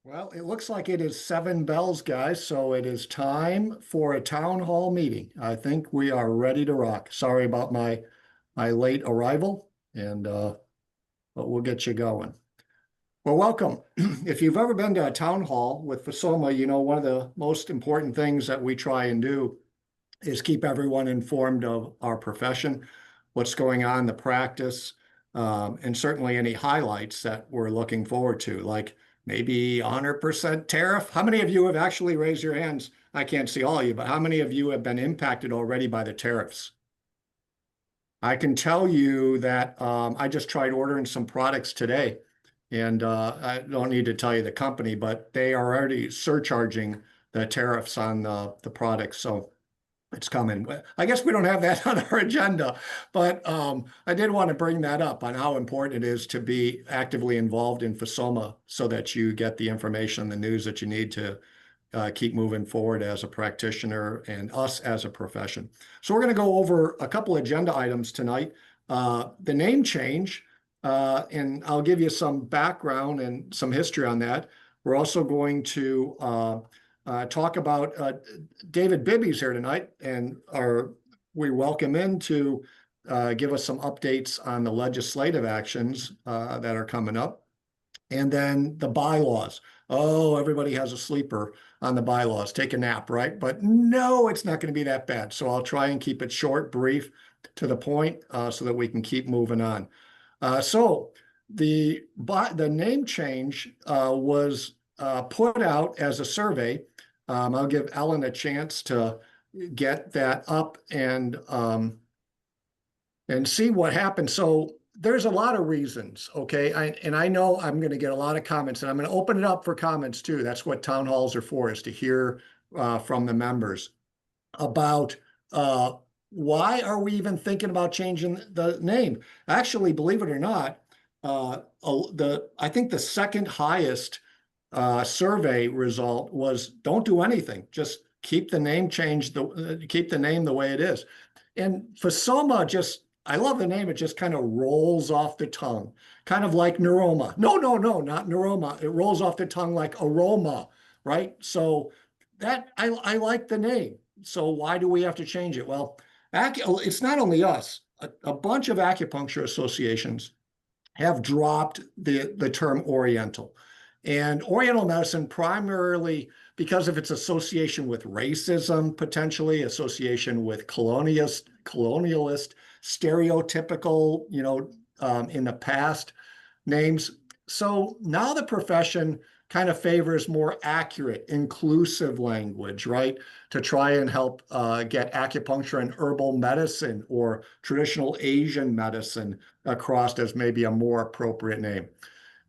Well, it looks like it is seven bells, guys, so it is time for a town hall meeting. I think we are ready to rock. Sorry about my late arrival, and but we'll get you going. Well, welcome. If you've ever been to a town hall with FSOMA, you know one of the most important things that we try and do is keep everyone informed of our profession, what's going on, the practice, and certainly any highlights that we're looking forward to, like maybe 100% tariff. How many of you have actually raised your hands? I can't see all of you, but how many of you have been impacted already by the tariffs? I can tell you that I just tried ordering some products today, and I don't need to tell you the company, but they are already surcharging the tariffs on the products. So it's coming. I guess we don't have that on our agenda, but I did want to bring that up on how important it is to be actively involved in FSOMA so that you get the information, the news that you need to keep moving forward as a practitioner and us as a profession. So we're going to go over a couple agenda items tonight. The name change, and I'll give you some background and some history on that. We're also going to talk about David Bibby's here tonight, and we welcome him to give us some updates on the legislative actions that are coming up. And then the bylaws. Oh, everybody has a sleeper on the bylaws. Take a nap, right? But no, it's not going to be that bad. So I'll try and keep it short, brief, to the point, so that we can keep moving on. So the name change was put out as a survey. I'll give Ellen a chance to get that up and see what happens. So there's a lot of reasons, okay? And I know I'm going to get a lot of comments, and I'm going to open it up for comments too. That's what town halls are for, is to hear from the members about why are we even thinking about changing the name? Actually, believe it or not, I think the second highest survey result was don't do anything. Just keep the name keep the name the way it is. And FSOMA I love the name. It just kind of rolls off the tongue, kind of like neuroma. No, not neuroma. It rolls off the tongue like aroma, right? So that I like the name. So why do we have to change it? Well, it's not only us. A bunch of acupuncture associations have dropped the term Oriental. And Oriental medicine, primarily because of its association with racism, potentially association with colonialist, stereotypical, in the past names. So now the profession kind of favors more accurate, inclusive language, right? To try and help get acupuncture and herbal medicine or traditional Asian medicine across as maybe a more appropriate name.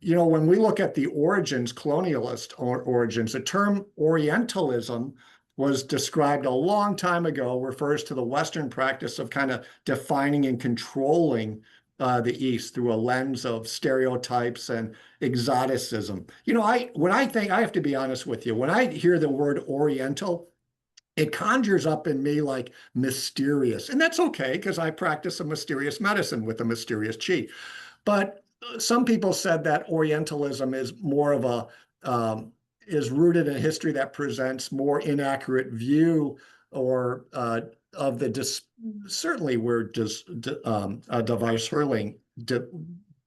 When we look at the origins, colonialist origins, the term Orientalism was described a long time ago, refers to the Western practice of kind of defining and controlling the East through a lens of stereotypes and exoticism. I have to be honest with you, when I hear the word Oriental, it conjures up in me like mysterious. And that's okay, because I practice a mysterious medicine with a mysterious chi. But some people said that Orientalism is more of is rooted in a history that presents more inaccurate view or of the certainly we're just device hurling.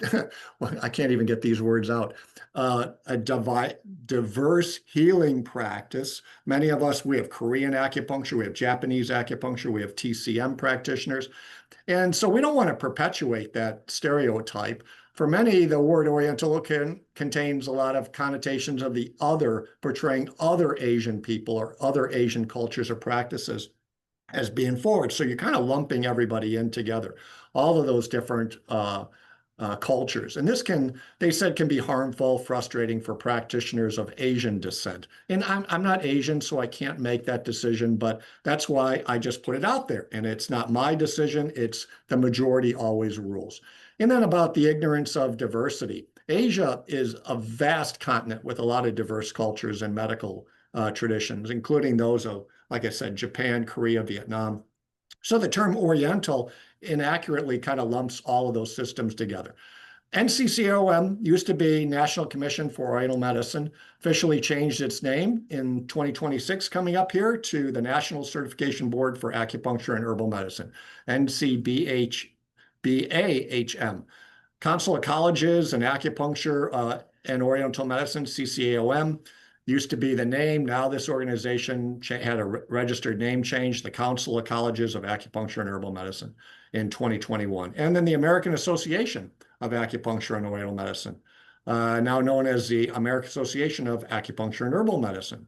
I can't even get these words out. A diverse healing practice. Many of us, we have Korean acupuncture, we have Japanese acupuncture, we have TCM practitioners. And so we don't want to perpetuate that stereotype. For many, the word Oriental contains a lot of connotations of the other, portraying other Asian people or other Asian cultures or practices as being forward. So you're kind of lumping everybody in together, all of those different cultures. And this they said, can be harmful, frustrating for practitioners of Asian descent. And I'm not Asian, so I can't make that decision, but that's why I just put it out there. And it's not my decision, it's the majority always rules. And then about the ignorance of diversity. Asia is a vast continent with a lot of diverse cultures and medical traditions, including those of, like I said, Japan, Korea, Vietnam. So the term Oriental inaccurately kind of lumps all of those systems together. NCCOM used to be National Commission for Oriental Medicine, officially changed its name in 2026 coming up here to the National Certification Board for Acupuncture and Herbal Medicine, NCBAHM. Council of Colleges and Acupuncture and Oriental Medicine, CCAOM, used to be the name. Now this organization had a registered name change, the Council of Colleges of Acupuncture and Herbal Medicine in 2021. And then the American Association of Acupuncture and Oriental Medicine, now known as the American Association of Acupuncture and Herbal Medicine.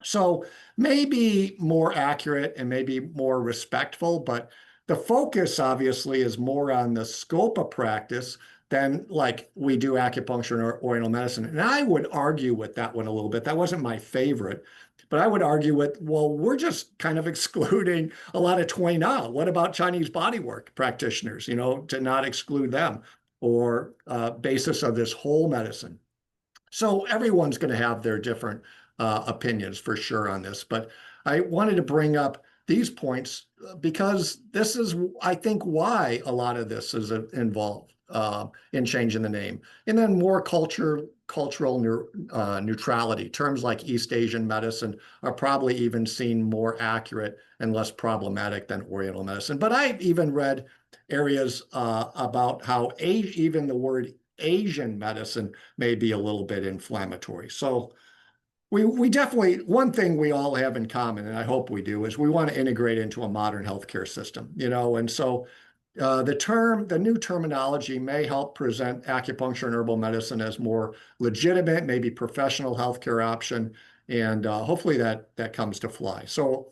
So maybe more accurate and maybe more respectful, but the focus obviously is more on the scope of practice than like we do acupuncture and Oriental medicine. And I would argue with that one a little bit. That wasn't my favorite, but I would argue with, well, we're just kind of excluding a lot of Tui Na. What about Chinese bodywork practitioners, to not exclude them, or basis of this whole medicine? So everyone's going to have their different opinions for sure on this, but I wanted to bring up these points because this is, I think, why a lot of this is involved in changing the name. And then more cultural neutrality. Terms like East Asian medicine are probably even seen more accurate and less problematic than Oriental medicine. But I've even read areas about how even the word Asian medicine may be a little bit inflammatory. So we definitely, one thing we all have in common, and I hope we do, is we want to integrate into a modern healthcare system, and so the new terminology may help present acupuncture and herbal medicine as more legitimate, maybe professional healthcare option, and hopefully that comes to fly. So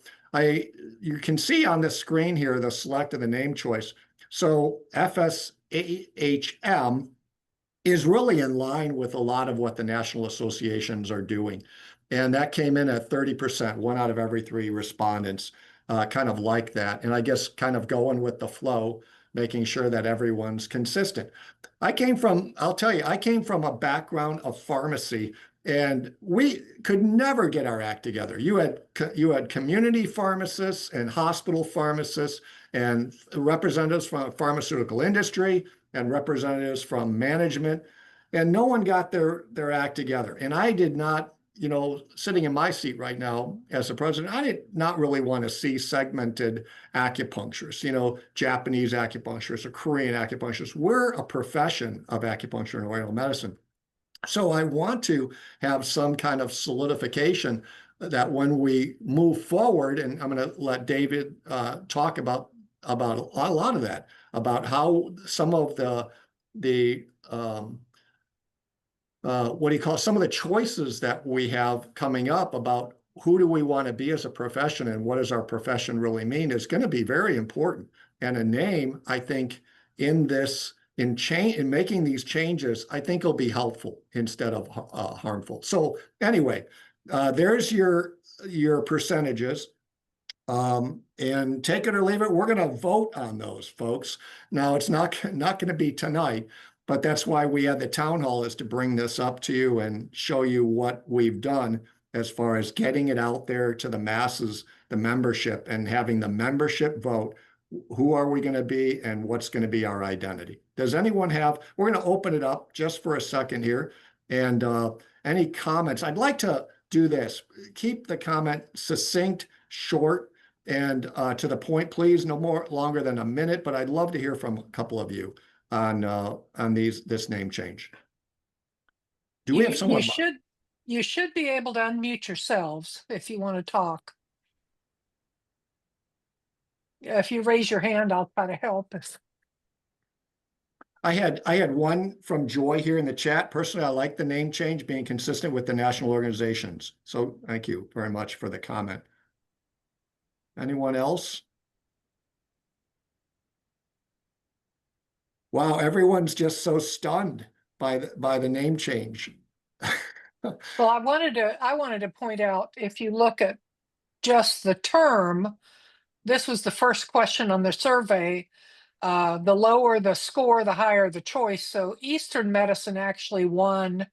you can see on the screen here the select of the name choice. So FSAHM is really in line with a lot of what the national associations are doing. And that came in at 30%, 1 out of every 3 respondents kind of like that. And I guess kind of going with the flow, making sure that everyone's consistent. I'll tell you, I came from a background of pharmacy, and we could never get our act together. You had community pharmacists and hospital pharmacists and representatives from pharmaceutical industry and representatives from management, and no one got their act together. And I did not, sitting in my seat right now as the president, I did not really want to see segmented acupuncturists, Japanese acupuncturists or Korean acupuncturists. We're a profession of acupuncture and Oriental medicine. So I want to have some kind of solidification that when we move forward, and I'm going to let David talk about a lot of that, about how some of some of the choices that we have coming up about who do we want to be as a profession and what does our profession really mean is going to be very important. And a name, I think, in making these changes, I think will be helpful instead of harmful. So anyway, there's your percentages. And take it or leave it, we're going to vote on those, folks. Now, it's not going to be tonight, but that's why we had the town hall, is to bring this up to you and show you what we've done as far as getting it out there to the masses, the membership, and having the membership vote. Who are we going to be and what's going to be our identity? Does anyone we're going to open it up just for a second here. And any comments? I'd like to do this. Keep the comment succinct, short, and to the point, please. No longer than a minute, but I'd love to hear from a couple of you on this name change. Do we have someone? You should be able to unmute yourselves if you want to talk. If you raise your hand, I'll try to help. I had one from Joy here in the chat. Personally, I like the name change being consistent with the national organizations. So thank you very much for the comment. Anyone else? Wow, everyone's just so stunned by the name change. Well, I wanted to point out, if you look at just the term, this was the first question on the survey. The lower the score, the higher the choice. So Eastern medicine actually won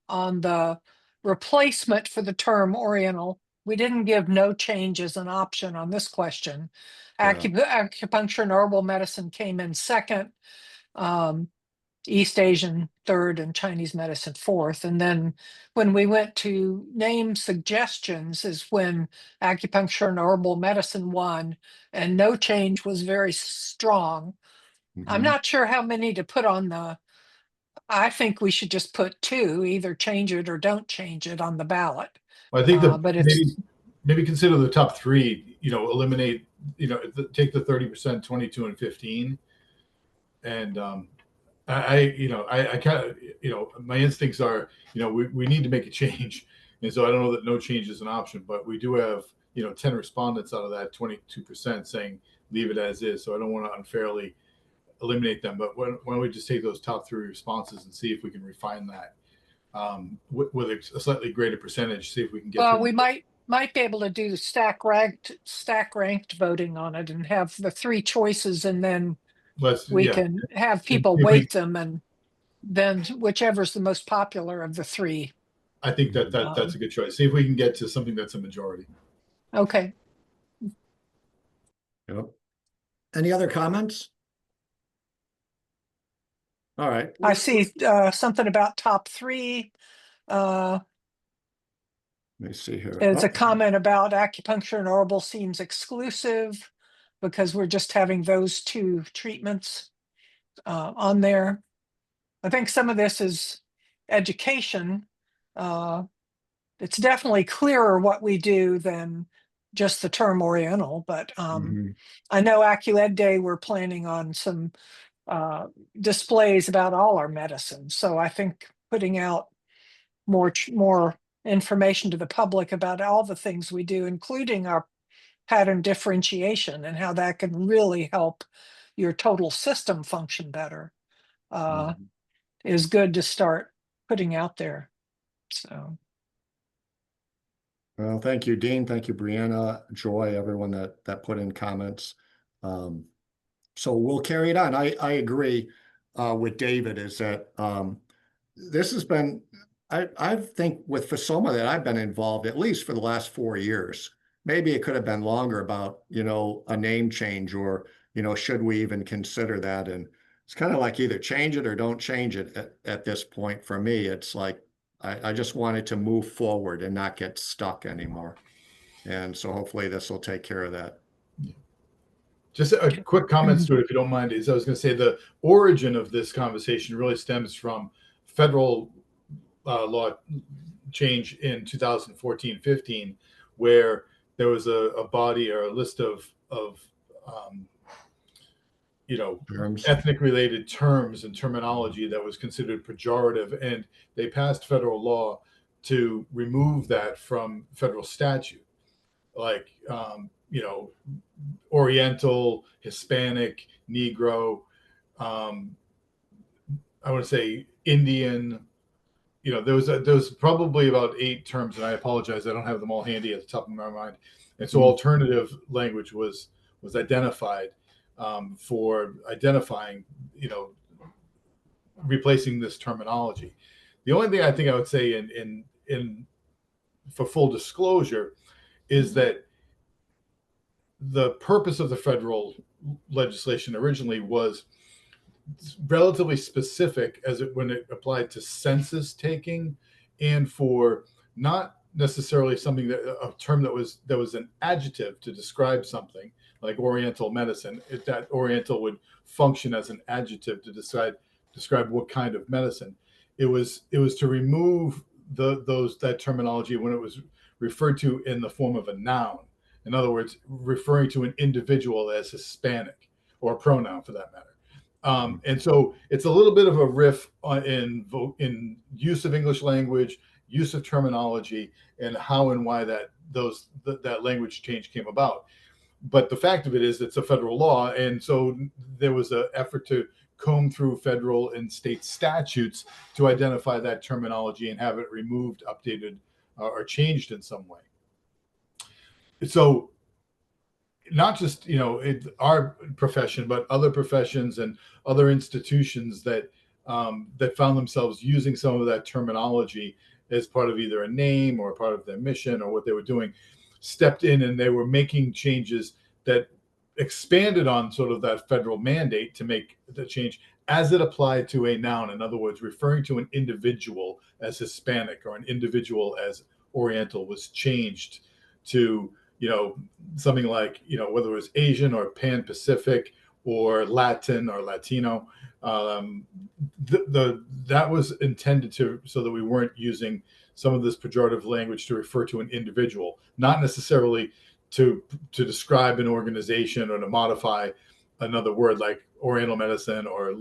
on the replacement for the term Oriental. We didn't give no change as an option on this question. Yeah. Acupuncture and herbal medicine came in second. East Asian third, and Chinese medicine fourth. And then when we went to name suggestions is when acupuncture and herbal medicine won, and no change was very strong. I'm Mhm. not sure how many to put on the, I think we should just put two, either change it or don't change it on the ballot. Well, I think But maybe it's, consider the top three. Eliminate. Take the 30%, 22, and 15, and I kind of my instincts are we need to make a change, and so I don't know that no change is an option, but we do have 10 respondents out of that 22% saying leave it as is. So I don't want to unfairly eliminate them, but why don't we just take those top three responses and see if we can refine that with a slightly greater percentage, see if we can get well, to. we might be able to do stack ranked voting on it and have the three choices, and then we Yeah, can have and people see if weight them, and then whichever's the most popular of the three. I think that's a good choice. See if we can get to something that's a majority. Okay. Yep. Any other comments? All right. I see something about top three. Let me see here. There's Oh, a comment about acupuncture and herbal seems exclusive because we're just having those two treatments on there. I think some of this is education. It's definitely clearer what we do than just the term Oriental, but mhm. I know AccuEd Day, we're planning on some displays about all our medicines. So I think putting out more information to the public about all the things we do, including our pattern differentiation and how that can really help your total system function better, is good to start putting out there. So. Well, thank you, Dean. Thank you, Brianna, Joy, everyone that put in comments. So we'll carry it on. I agree with David is that this has been, I think with FSOMA that I've been involved at least for the last 4 years. Maybe it could have been longer about, a name change or, should we even consider that? And it's kind of like either change it or don't change it at this point. For me, it's like, I just wanted to move forward and not get stuck anymore. And so hopefully this will take care of that. Just a quick comment, Stuart, if you don't mind, is I was going to say the origin of this conversation really stems from federal law change in 2014-15, where there was a body or a list of Terms. ethnic related terms and terminology that was considered pejorative, and they passed federal law to remove that from federal statute, like Oriental, Hispanic, Negro, I want to say Indian. There was probably about 8 terms, and I apologize, I don't have them all handy at the top of my mind. And so alternative language was identified for identifying, replacing this terminology. The only thing I think I would say in for full disclosure is that the purpose of the federal legislation originally was relatively specific when it applied to census taking, and for not necessarily something a term that was an adjective to describe something like Oriental medicine. That Oriental would function as an adjective to describe what kind of medicine. It was to remove that terminology when it was referred to in the form of a noun. In other words, referring to an individual as Hispanic, or a pronoun for that matter. And so it's a little bit of a riff in use of English language, use of terminology, and how and why that language change came about. But the fact of it is, it's a federal law, and so there was an effort to comb through federal and state statutes to identify that terminology and have it removed, updated, or changed in some way. So not just our profession, but other professions and other institutions that found themselves using some of that terminology as part of either a name or part of their mission or what they were doing, stepped in, and they were making changes that expanded on sort of that federal mandate to make the change as it applied to a noun, in other words, referring to an individual as Hispanic or an individual as Oriental, was changed to, something like, whether it was Asian or Pan-Pacific or Latin or Latino. That was intended so that we weren't using some of this pejorative language to refer to an individual, not necessarily to describe an organization or to modify another word like Oriental medicine or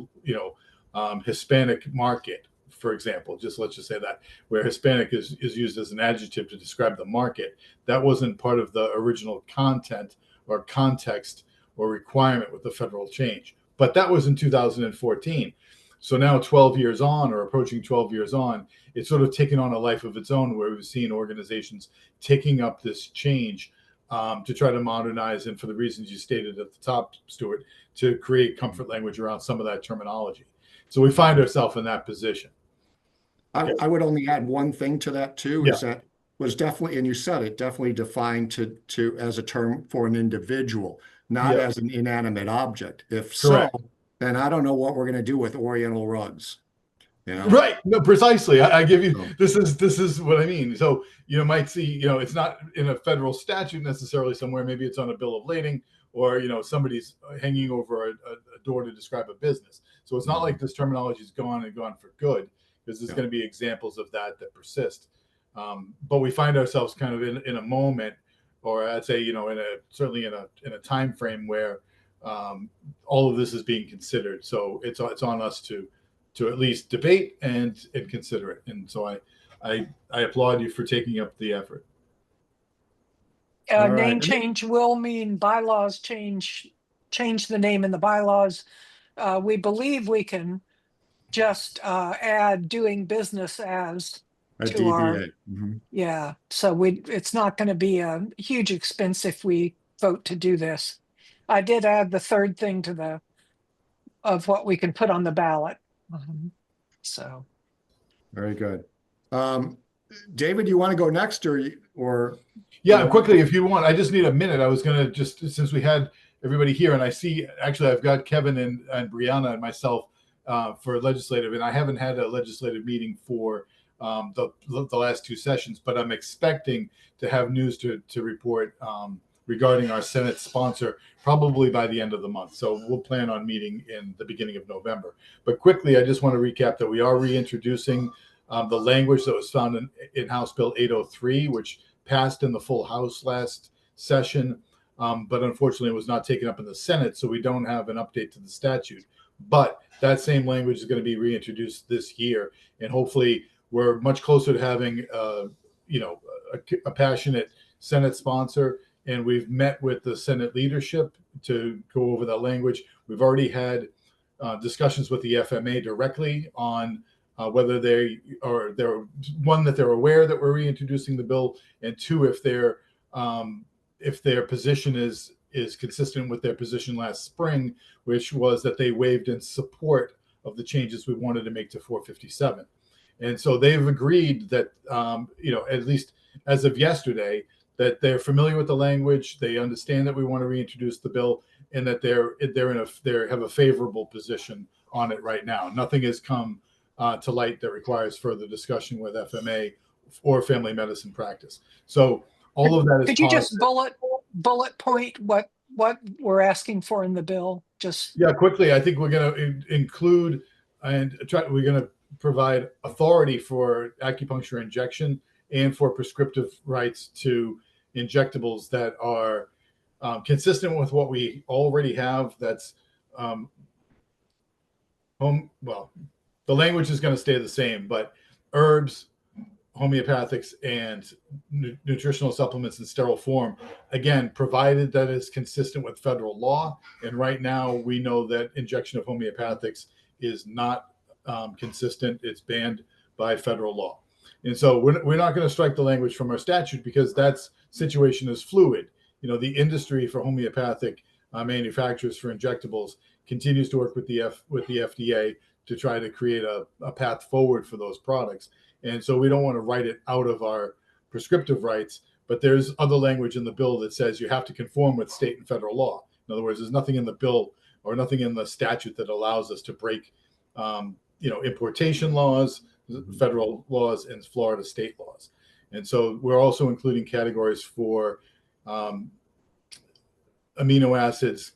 Hispanic market, for example. Let's just say that, where Hispanic is used as an adjective to describe the market. That wasn't part of the original content or context or requirement with the federal change. But that was in 2014. So now 12 years on, or approaching 12 years on, it's sort of taken on a life of its own, where we've seen organizations taking up this change to try to modernize, and for the reasons you stated at the top, Stuart, to create comfort language around some of that terminology. So we find ourselves in that position. I would only add one thing to that too, is that was definitely, and you said it, definitely defined to as a term for an individual, not as an inanimate object. If Correct. so, then I don't know what we're going to do with Oriental rugs. Right. No, precisely. I give you, this is what I mean. So you might see, it's not in a federal statute necessarily somewhere. Maybe it's on a bill of lading, or, somebody's hanging over a door to describe a business. So it's not like this terminology is gone and gone for good, because there's going to be examples of that persist. But we find ourselves kind of in a moment, or I'd say, certainly in a time frame where all of this is being considered. So it's on us to at least debate and consider it. And so I applaud you for taking up the effort. Name change will mean bylaws change the name in the bylaws. We believe we can just add doing business as A to DBA. our, so it's not going to be a huge expense if we vote to do this. I did add the third thing of what we can put on the ballot. So very good. David, you want to go next, or yeah, quickly if you want. I just need a minute. I was gonna just, since we had everybody here, and I see actually I've got Kevin and Brianna and myself for legislative, and I haven't had a legislative meeting for the last two sessions, but I'm expecting to have news to report regarding our Senate sponsor probably by the end of the month. So we'll plan on meeting in the beginning of November. But quickly, I just want to recap that we are reintroducing the language that was found in House Bill 803, which passed in the full House last session, but unfortunately was not taken up in the Senate, so we don't have an update to the statute. But that same language is going to be reintroduced this year, and hopefully we're much closer to having a passionate Senate sponsor. And we've met with the Senate leadership to go over that language. We've already had discussions with the FMA directly on whether they're one, that they're aware that we're reintroducing the bill, and two, if their position is consistent with their position last spring, which was that they waived in support of the changes we wanted to make to 457. And so they've agreed that at least as of yesterday, that they're familiar with the language, they understand that we want to reintroduce the bill, and that they have a favorable position on it right now. Nothing has come to light that requires further discussion with FMA or family medicine practice. So all of that is. Could you just bullet point what we're asking for in the bill? Quickly. I think we're going to include we're going to provide authority for acupuncture injection and for prescriptive rights to injectables that are consistent with what we already have. That's the language is going to stay the same, but herbs, homeopathics, and nutritional supplements in sterile form, again, provided that is consistent with federal law. And right now we know that injection of homeopathics is not consistent. It's banned by federal law. And so we're not going to strike the language from our statute, because that situation is fluid. The industry for homeopathic manufacturers for injectables continues to work with the FDA to try to create a path forward for those products. And so we don't want to write it out of our prescriptive rights, but there's other language in the bill that says you have to conform with state and federal law. In other words, there's nothing in the bill or nothing in the statute that allows us to break, importation laws, federal laws, and Florida state laws. And so we're also including categories for amino acids,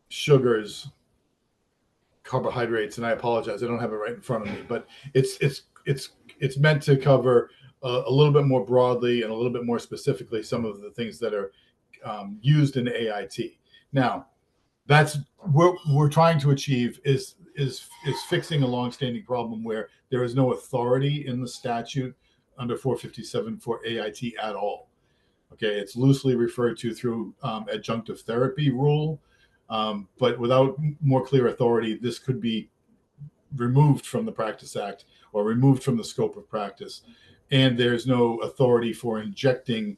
sugars, carbohydrates, and I apologize, I don't have it right in front of me, but it's meant to cover a little bit more broadly and a little bit more specifically some of the things that are used in AIT. Now, that's what we're trying to achieve is fixing a longstanding problem where there is no authority in the statute under 457 for AIT at all. Okay, it's loosely referred to through adjunctive therapy rule, but without more clear authority, this could be removed from the Practice Act or removed from the scope of practice. And there's no authority for injecting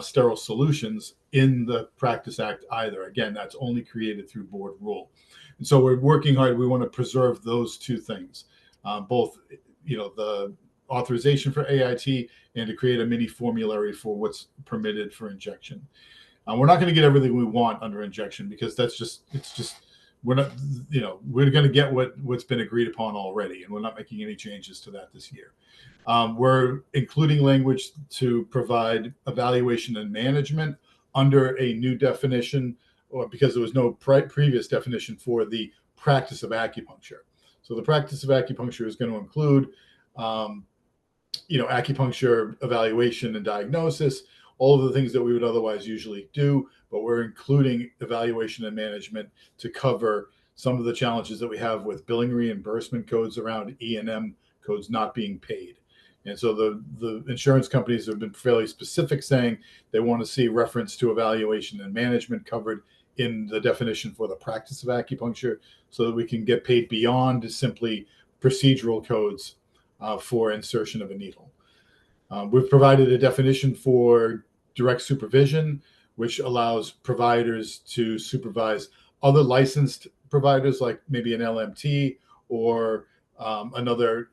sterile solutions in the Practice Act either. Again, that's only created through board rule. And so we're working hard. We want to preserve those two things, both, the authorization for AIT and to create a mini formulary for what's permitted for injection. We're not going to get everything we want under injection because we're not, we're going to get what's been agreed upon already, and we're not making any changes to that this year. We're including language to provide evaluation and management under a new definition, or because there was no previous definition for the practice of acupuncture. So the practice of acupuncture is going to include, acupuncture evaluation and diagnosis, all of the things that we would otherwise usually do, but we're including evaluation and management to cover some of the challenges that we have with billing reimbursement codes around E&M codes not being paid. And so the insurance companies have been fairly specific, saying they want to see reference to evaluation and management covered in the definition for the practice of acupuncture so that we can get paid beyond simply procedural codes for insertion of a needle. We've provided a definition for direct supervision, which allows providers to supervise other licensed providers, like maybe an LMT or another,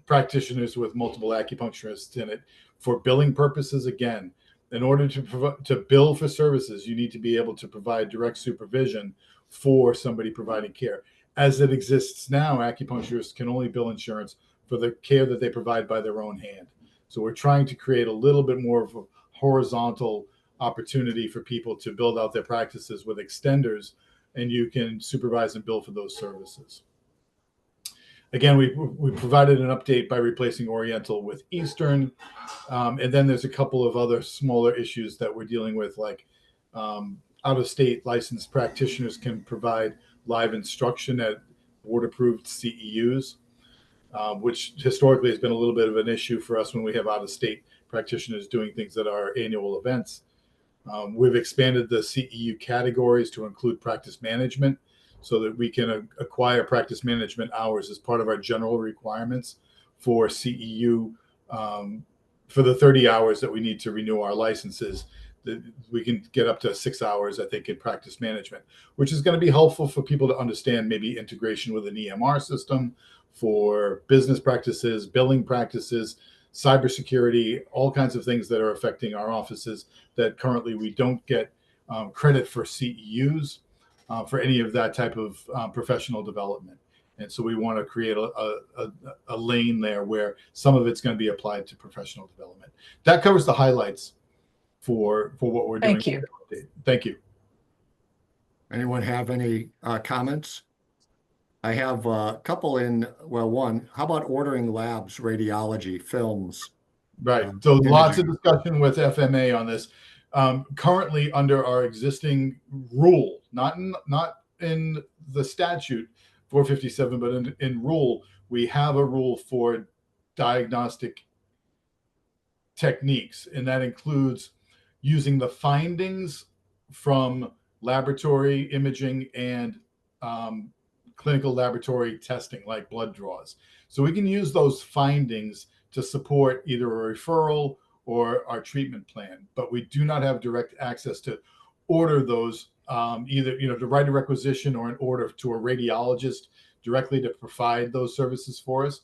practitioners with multiple acupuncturists in it for billing purposes. Again, in order to bill for services, you need to be able to provide direct supervision for somebody providing care. As it exists now, acupuncturists can only bill insurance for the care that they provide by their own hand. So we're trying to create a little bit more of a horizontal opportunity for people to build out their practices with extenders, and you can supervise and bill for those services. Again, we provided an update by replacing Oriental with Eastern. And then there's a couple of other smaller issues that we're dealing with, like out-of-state licensed practitioners can provide live instruction at board-approved CEUs, which historically has been a little bit of an issue for us when we have out-of-state practitioners doing things at our annual events. We've expanded the CEU categories to include practice management so that we can acquire practice management hours as part of our general requirements for CEU for the 30 hours that we need to renew our licenses. We can get up to 6 hours, I think, in practice management, which is going to be helpful for people to understand maybe integration with an EMR system for business practices, billing practices, cybersecurity, all kinds of things that are affecting our offices that currently we don't get credit for CEUs for any of that type of professional development. And so we want to create a lane there where some of it's going to be applied to professional development. That covers the highlights for what we're doing. Thank you. Thank you. Anyone have any comments? I have a couple one, how about ordering labs, radiology, films? Right. So lots of imaging. discussion with FMA on this. Currently, under our existing rule, not in the statute 457, but in rule, we have a rule for diagnostic techniques, and that includes using the findings from laboratory imaging and clinical laboratory testing, like blood draws. So we can use those findings to support either a referral or our treatment plan, but we do not have direct access to order those, either to write a requisition or an order to a radiologist directly to provide those services for us.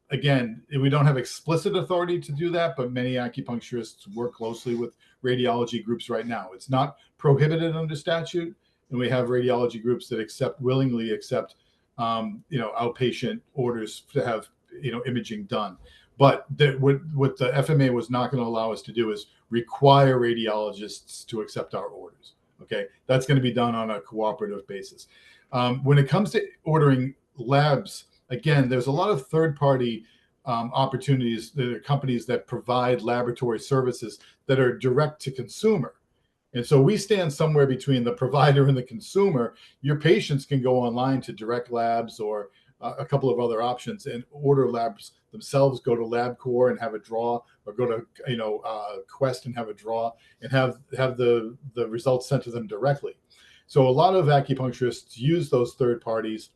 Again, we don't have explicit authority to do that, but many acupuncturists work closely with radiology groups right now. It's not prohibited under statute, and we have radiology groups that willingly accept outpatient orders to have imaging done. But what the FMA was not going to allow us to do is require radiologists to accept our orders. Okay, that's going to be done on a cooperative basis. When it comes to ordering labs, again, there's a lot of third-party opportunities. There are companies that provide laboratory services that are direct to consumer. And so we stand somewhere between the provider and the consumer. Your patients can go online to Direct Labs or a couple of other options and order labs themselves, go to LabCorp and have a draw, or go to Quest and have a draw, and have the results sent to them directly. So a lot of acupuncturists use those third parties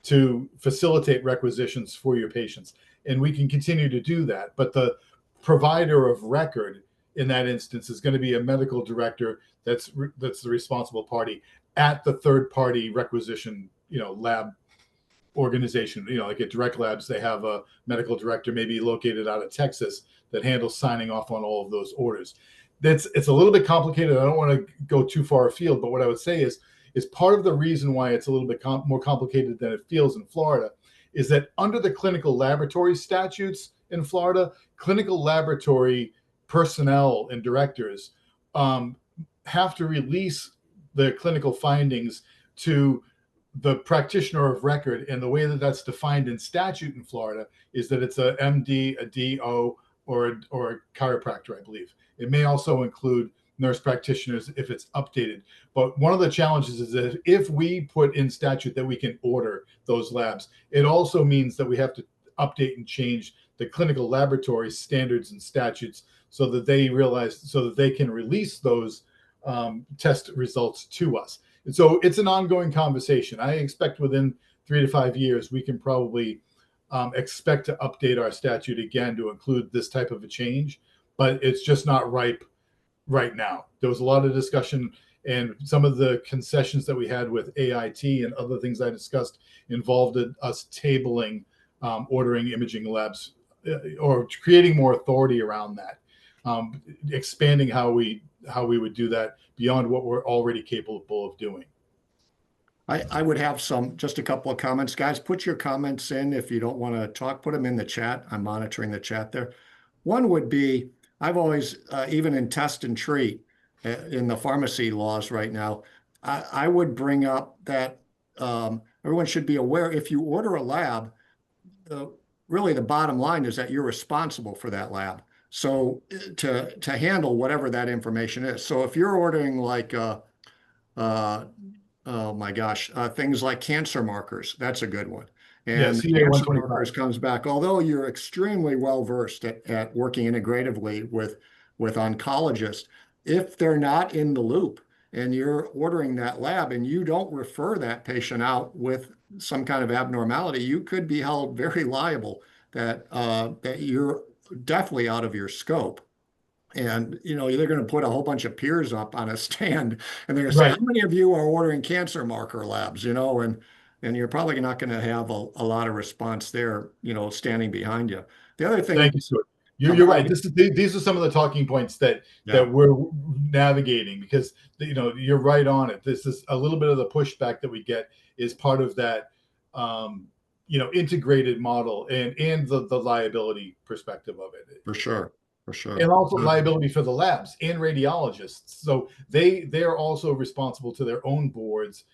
to facilitate requisitions for your patients, and we can continue to do that. But the provider of record in that instance is going to be a medical director that's the responsible party at the third party requisition lab organization. Like at Direct Labs, they have a medical director maybe located out of Texas that handles signing off on all of those orders. It's a little bit complicated. I don't want to go too far afield, but what I would say is part of the reason why it's a little bit more complicated than it feels in Florida is that under the clinical laboratory statutes in Florida, clinical laboratory personnel and directors have to release the clinical findings to the practitioner of record. And the way that that's defined in statute in Florida is that it's a MD, a DO, or a chiropractor, I believe. It may also include nurse practitioners if it's updated. But one of the challenges is that if we put in statute that we can order those labs, it also means that we have to update and change the clinical laboratory standards and statutes so that they can release those test results to us. And so it's an ongoing conversation. I expect within 3 to 5 years, we can probably expect to update our statute again to include this type of a change, but it's just not ripe right now. There was a lot of discussion, and some of the concessions that we had with AIT and other things I discussed involved us tabling ordering imaging labs or creating more authority around that, expanding how we would do that beyond what we're already capable of doing. I would have just a couple of comments. Guys, put your comments in. If you don't want to talk, put them in the chat. I'm monitoring the chat there. One would be, I've always, even in test and treat, in the pharmacy laws right now, I would bring up that everyone should be aware, if you order a lab, really the bottom line is that you're responsible for that lab. So to handle whatever that information is. So if you're ordering like, oh my gosh, things like cancer markers, that's a good one. And yeah, cancer markers comes back, although you're extremely well versed at working integratively with oncologists, if they're not in the loop and you're ordering that lab and you don't refer that patient out with some kind of abnormality, you could be held very liable that you're definitely out of your scope. And, they're going to put a whole bunch of peers up on a stand and they're going to say, how many of you are ordering cancer marker labs, and you're probably not going to have a lot of response there, standing behind you. The other thing. Thank you, Stuart. You're right. These are some of the talking points that we're navigating because, you're right on it. This is a little bit of the pushback that we get is part of that, integrated model and the liability perspective of it. For sure. For sure. And also liability for the labs and radiologists. So they're also responsible to their own boards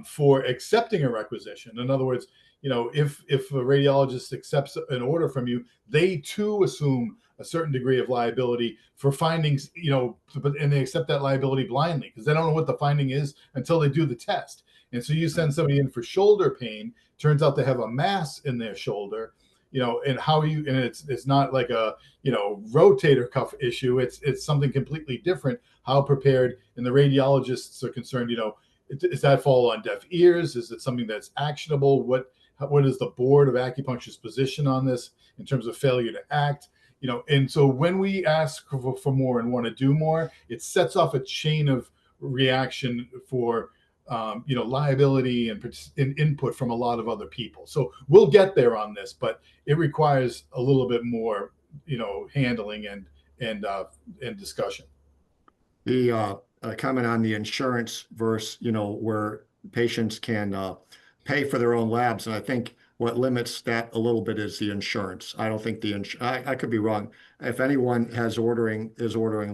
for accepting a requisition. In other words, if a radiologist accepts an order from you, they too assume a certain degree of liability for findings, and they accept that liability blindly because they don't know what the finding is until they do the test. And so you send somebody in for shoulder pain, turns out they have a mass in their shoulder, and it's not like a, rotator cuff issue. It's something completely different. How prepared, and the radiologists are concerned, does that fall on deaf ears? Is it something that's actionable? What is the board of acupuncture's position on this in terms of failure to act? And so when we ask for more and want to do more, it sets off a chain of reaction for liability and input from a lot of other people. So we'll get there on this, but it requires a little bit more, handling and discussion. The comment on the insurance versus, where patients can pay for their own labs. And I think what limits that a little bit is the insurance. I don't think I could be wrong. If anyone is ordering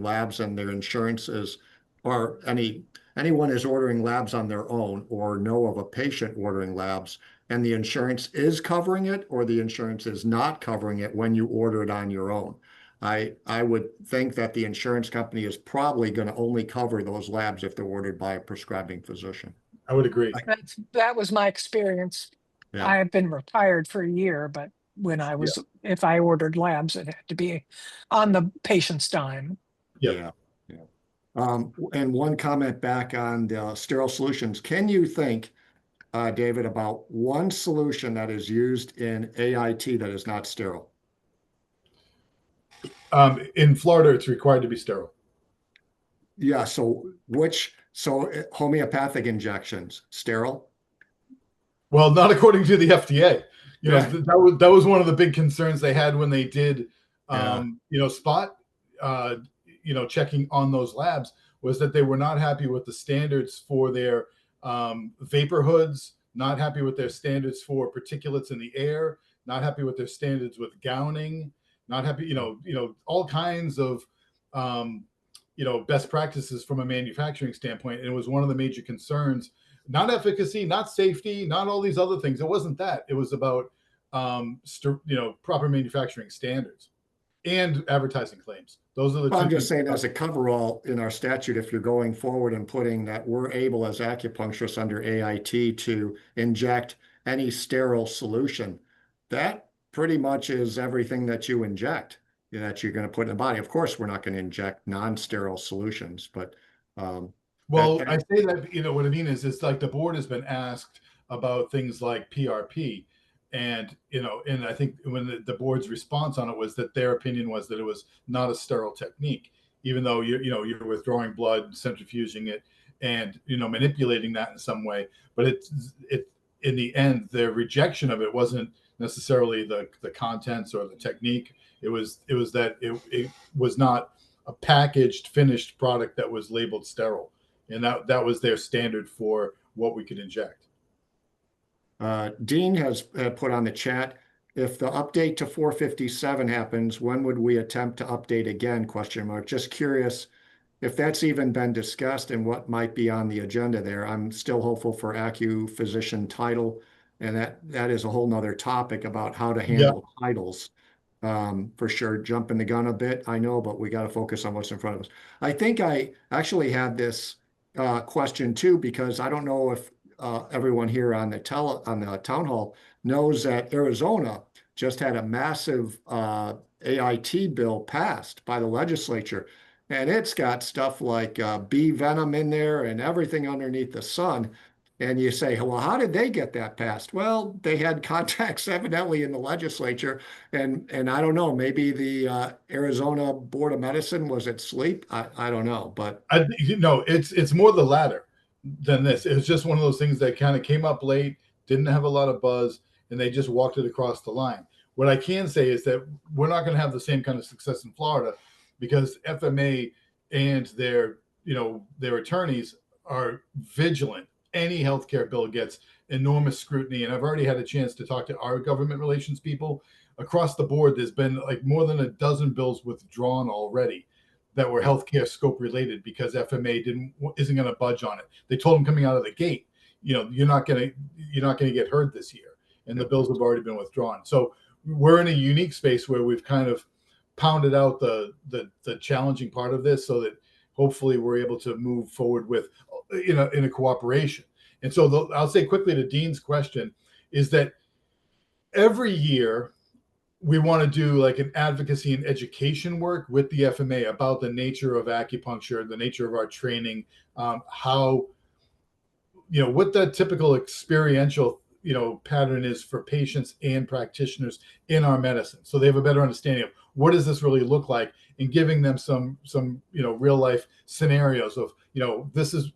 labs and their insurance is, or anyone is ordering labs on their own or know of a patient ordering labs and the insurance is covering it or the insurance is not covering it when you order it on your own. I would think that the insurance company is probably going to only cover those labs if they're ordered by a prescribing physician. I would agree. That was my experience. Yeah. I have been retired for a year, but when if I ordered labs, it had to be on the patient's dime. Yeah. And one comment back on the sterile solutions. Can you think, David, about one solution that is used in AIT that is not sterile? In Florida, it's required to be sterile. Yeah. So homeopathic injections, sterile? Well, not according to the FDA. That was one of the big concerns they had when they did, spot, checking on those labs, was that they were not happy with the standards for their vapor hoods, not happy with their standards for particulates in the air, not happy with their standards with gowning, not happy, all kinds of, best practices from a manufacturing standpoint. And it was one of the major concerns, not efficacy, not safety, not all these other things. It wasn't that. It was about, proper manufacturing standards and advertising claims. Those are the two. I'm just saying, as a coverall in our statute, if you're going forward and putting that we're able as acupuncturists under AIT to inject any sterile solution, that pretty much is everything that you inject, that you're going to put in the body. Of course, we're not going to inject non-sterile solutions, but I say that, what I mean is, it's like the board has been asked about things like PRP. And, and I think when the board's response on it was that their opinion was that it was not a sterile technique, even though you're withdrawing blood, centrifuging it, and, manipulating that in some way. But it in the end, their rejection of it wasn't necessarily the contents or the technique. It was that it was not a packaged, finished product that was labeled sterile. And that was their standard for what we could inject. Dean has put on the chat, if the update to 457 happens, when would we attempt to update again? ? Just curious if that's even been discussed and what might be on the agenda there. I'm still hopeful for AccuPhysician title, and that is a whole nother topic about how to handle titles. For sure, jumping the gun a bit, I know, but we got to focus on what's in front of us. I think I actually had this question too, because I don't know if everyone here on the town hall knows that Arizona just had a massive AIT bill passed by the legislature, and it's got stuff like bee venom in there and everything underneath the sun. And you say, well, how did they get that passed? Well, they had contacts evidently in the legislature, and I don't know, maybe the Arizona Board of Medicine was asleep. I don't know, but it's more the latter than this. It was just one of those things that kind of came up late, didn't have a lot of buzz, and they just walked it across the line. What I can say is that we're not going to have the same kind of success in Florida, because FMA and their attorneys are vigilant. Any healthcare bill gets enormous scrutiny, and I've already had a chance to talk to our government relations people across the board. There's been like more than a dozen bills withdrawn already that were healthcare scope related, because FMA isn't going to budge on it. They told them coming out of the gate, you're not going to get heard this year, and the bills have already been withdrawn. So we're in a unique space where we've kind of pounded out the challenging part of this, so that hopefully we're able to move forward with in a cooperation. And so I'll say quickly to Dean's question is that every year we want to do like an advocacy and education work with the FMA about the nature of acupuncture, the nature of our training, how, what the typical experiential pattern is for patients and practitioners in our medicine, so they have a better understanding of what does this really look like, and giving them some real life scenarios of this is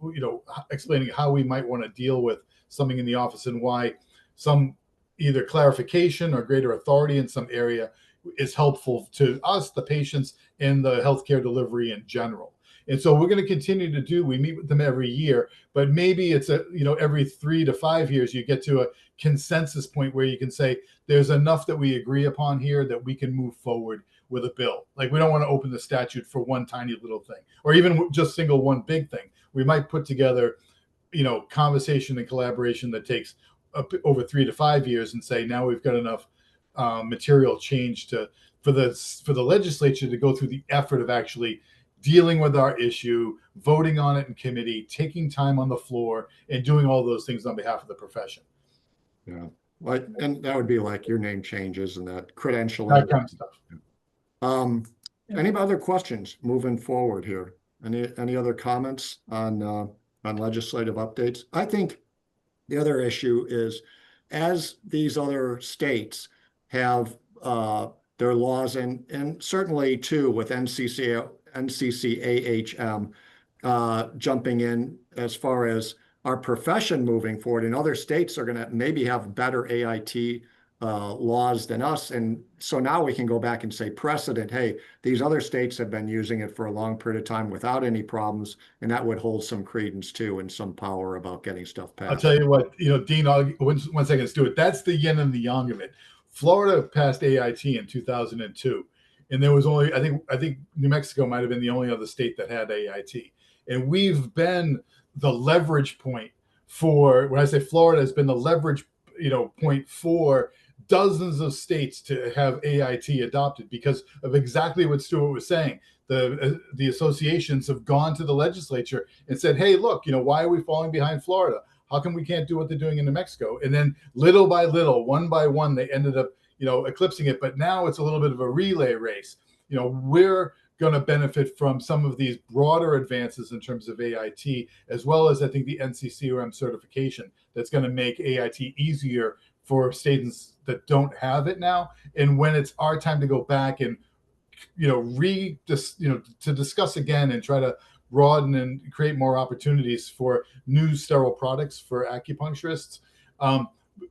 explaining how we might want to deal with something in the office, and why some either clarification or greater authority in some area is helpful to us, the patients, and the healthcare delivery in general. And so we're going to continue to we meet with them every year, but maybe it's every 3 to 5 years you get to a consensus point where you can say there's enough that we agree upon here that we can move forward with a bill. Like, we don't want to open the statute for one tiny little thing, or even just single one big thing. We might put together, conversation and collaboration that takes over 3 to 5 years, and say now we've got enough material change for the legislature to go through the effort of actually dealing with our issue, voting on it in committee, taking time on the floor, and doing all those things on behalf of the profession. Yeah, and that would be like your name changes and that credentialing. That kind of stuff. Any other questions moving forward here? Any other comments on legislative updates? I think the other issue is, as these other states have their laws, and certainly too with NCCAHM jumping in as far as our profession moving forward, and other states are going to maybe have better AIT laws than us. And so now we can go back and say precedent, hey, these other states have been using it for a long period of time without any problems, and that would hold some credence too and some power about getting stuff passed. I'll tell you what, Dean, one second, Stuart, that's the yin and the yang of it. Florida passed AIT in 2002. And there was only, I think New Mexico might have been the only other state that had AIT. And we've been the leverage point for, when I say Florida has been the leverage, point for dozens of states to have AIT adopted, because of exactly what Stuart was saying. The associations have gone to the legislature and said, hey, look, why are we falling behind Florida? How come we can't do what they're doing in New Mexico? And then little by little, one by one, they ended up eclipsing it. But now it's a little bit of a relay race. We're going to benefit from some of these broader advances in terms of AIT, as well as I think the NCCOM certification that's going to make AIT easier for states that don't have it now. And when it's our time to go back and to discuss again and try to broaden and create more opportunities for new sterile products for acupuncturists,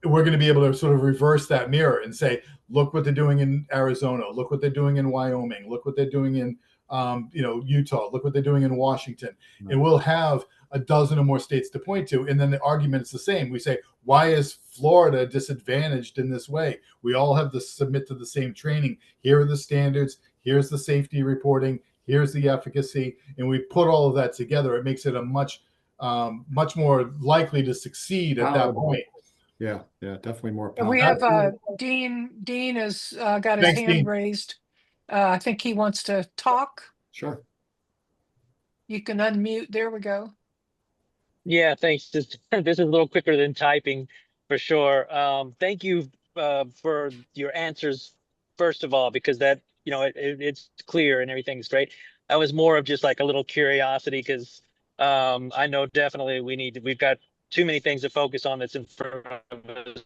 we're going to be able to sort of reverse that mirror and say, look what they're doing in Arizona, look what they're doing in Wyoming, look what they're doing in Utah, look what they're doing in Washington. Mm-hmm. And we'll have a dozen or more states to point to. And then the argument is the same. We say, why is Florida disadvantaged in this way? We all have to submit to the same training. Here are the standards. Here's the safety reporting. Here's the efficacy. And we put all of that together. It makes it a much more likely to succeed at that point. Yeah, definitely more powerful. We have Dean. Dean has got his hand raised. I think he wants to talk. Sure. You can unmute. There we go. Yeah, thanks. This is a little quicker than typing for sure. Thank you for your answers, first of all, because that, it's clear and everything's great. That was more of just like a little curiosity, because I know definitely we've got too many things to focus on that's in front of us